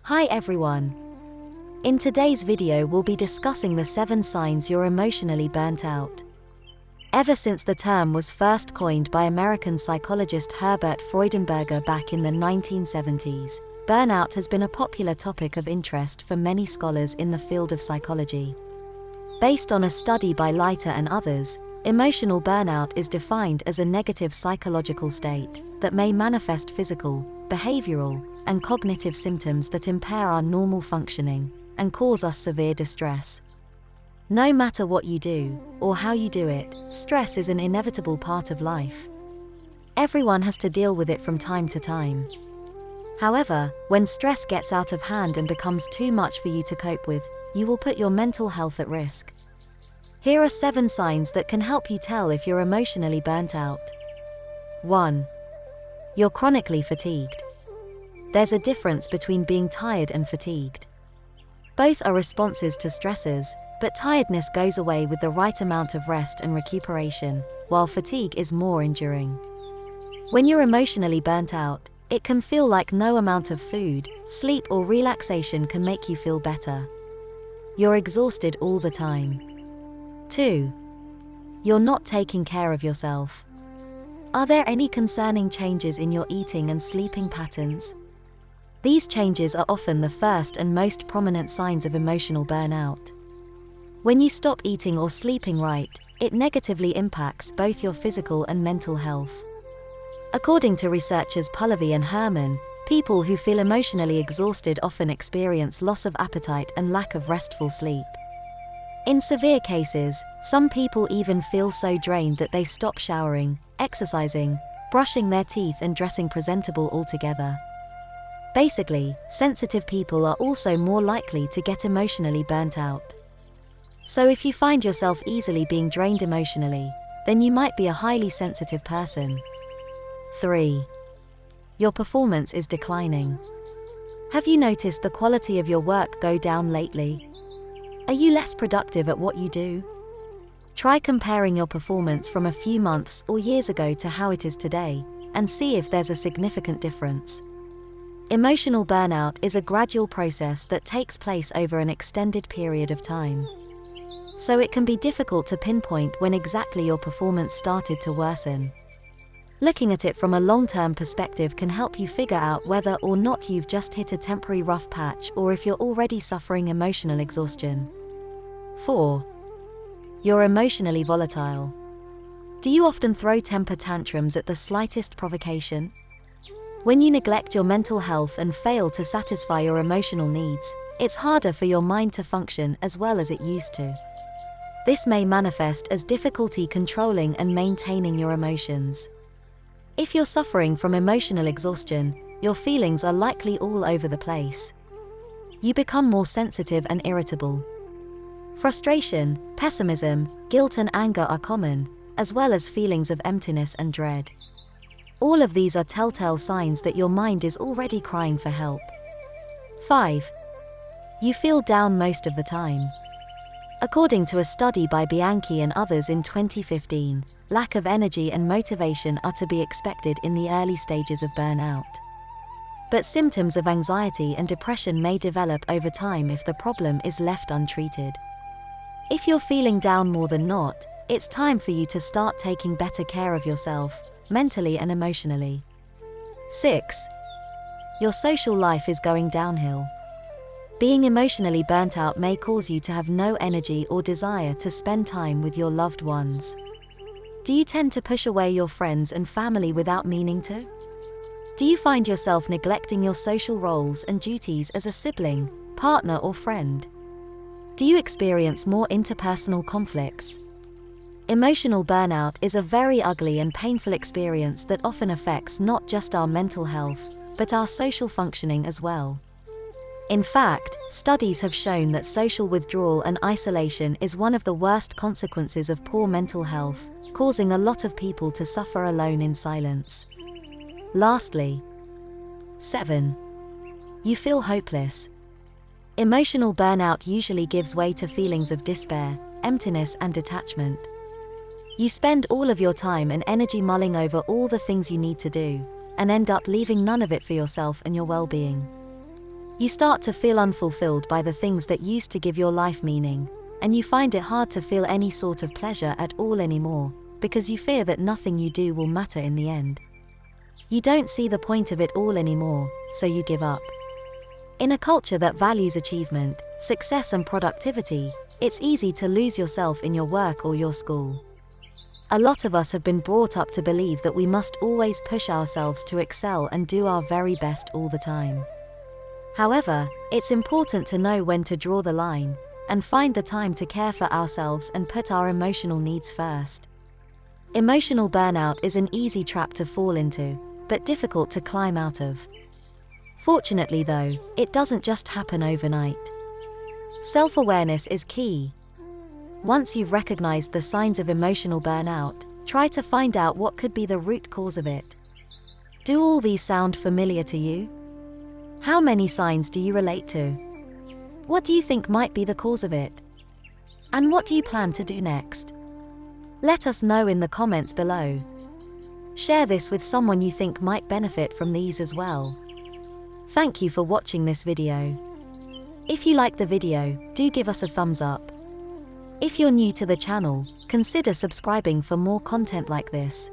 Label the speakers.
Speaker 1: Hi everyone. In today's video we'll be discussing the 7 signs you're emotionally burnt out. Ever since the term was first coined by American psychologist Herbert Freudenberger back in the 1970s, burnout has been a popular topic of interest for many scholars in the field of psychology. Based on a study by Leiter and others, emotional burnout is defined as a negative psychological state that may manifest physical, behavioral, and cognitive symptoms that impair our normal functioning and cause us severe distress. No matter what you do, or how you do it, stress is an inevitable part of life. Everyone has to deal with it from time to time. However, when stress gets out of hand and becomes too much for you to cope with, you will put your mental health at risk. Here are 7 signs that can help you tell if you're emotionally burnt out. 1. You're chronically fatigued. There's a difference between being tired and fatigued. Both are responses to stressors, but tiredness goes away with the right amount of rest and recuperation, while fatigue is more enduring. When you're emotionally burnt out, it can feel like no amount of food, sleep, or relaxation can make you feel better. You're exhausted all the time. 2. You're not taking care of yourself. Are there any concerning changes in your eating and sleeping patterns? These changes are often the first and most prominent signs of emotional burnout. When you stop eating or sleeping right, it negatively impacts both your physical and mental health. According to researchers Pallavi and Herman, people who feel emotionally exhausted often experience loss of appetite and lack of restful sleep. In severe cases, some people even feel so drained that they stop showering, exercising, brushing their teeth, and dressing presentable altogether. Basically, sensitive people are also more likely to get emotionally burnt out. So if you find yourself easily being drained emotionally, then you might be a highly sensitive person. 3. Your performance is declining. Have you noticed the quality of your work go down lately? Are you less productive at what you do? Try comparing your performance from a few months or years ago to how it is today, and see if there's a significant difference. Emotional burnout is a gradual process that takes place over an extended period of time. So it can be difficult to pinpoint when exactly your performance started to worsen. Looking at it from a long-term perspective can help you figure out whether or not you've just hit a temporary rough patch or if you're already suffering emotional exhaustion. 4. You're emotionally volatile. Do you often throw temper tantrums at the slightest provocation? When you neglect your mental health and fail to satisfy your emotional needs, it's harder for your mind to function as well as it used to. This may manifest as difficulty controlling and maintaining your emotions. If you're suffering from emotional exhaustion, your feelings are likely all over the place. You become more sensitive and irritable. Frustration, pessimism, guilt, and anger are common, as well as feelings of emptiness and dread. All of these are telltale signs that your mind is already crying for help. 5. You feel down most of the time. According to a study by Bianchi and others in 2015, lack of energy and motivation are to be expected in the early stages of burnout. But symptoms of anxiety and depression may develop over time if the problem is left untreated. If you're feeling down more than not, it's time for you to start taking better care of yourself, mentally and emotionally. 6. Your social life is going downhill. Being emotionally burnt out may cause you to have no energy or desire to spend time with your loved ones. Do you tend to push away your friends and family without meaning to? Do you find yourself neglecting your social roles and duties as a sibling, partner, or friend? Do you experience more interpersonal conflicts? Emotional burnout is a very ugly and painful experience that often affects not just our mental health, but our social functioning as well. In fact, studies have shown that social withdrawal and isolation is one of the worst consequences of poor mental health, causing a lot of people to suffer alone in silence. Lastly, 7. You feel hopeless. Emotional burnout usually gives way to feelings of despair, emptiness, and detachment. You spend all of your time and energy mulling over all the things you need to do, and end up leaving none of it for yourself and your well-being. You start to feel unfulfilled by the things that used to give your life meaning, and you find it hard to feel any sort of pleasure at all anymore, because you fear that nothing you do will matter in the end. You don't see the point of it all anymore, so you give up. In a culture that values achievement, success and productivity, it's easy to lose yourself in your work or your school. A lot of us have been brought up to believe that we must always push ourselves to excel and do our very best all the time. However, it's important to know when to draw the line, and find the time to care for ourselves and put our emotional needs first. Emotional burnout is an easy trap to fall into, but difficult to climb out of. Fortunately though, it doesn't just happen overnight. Self-awareness is key. Once you've recognized the signs of emotional burnout, try to find out what could be the root cause of it. Do all these sound familiar to you? How many signs do you relate to? What do you think might be the cause of it? And what do you plan to do next? Let us know in the comments below. Share this with someone you think might benefit from these as well. Thank you for watching this video. If you like the video, do give us a thumbs up. If you're new to the channel, consider subscribing for more content like this.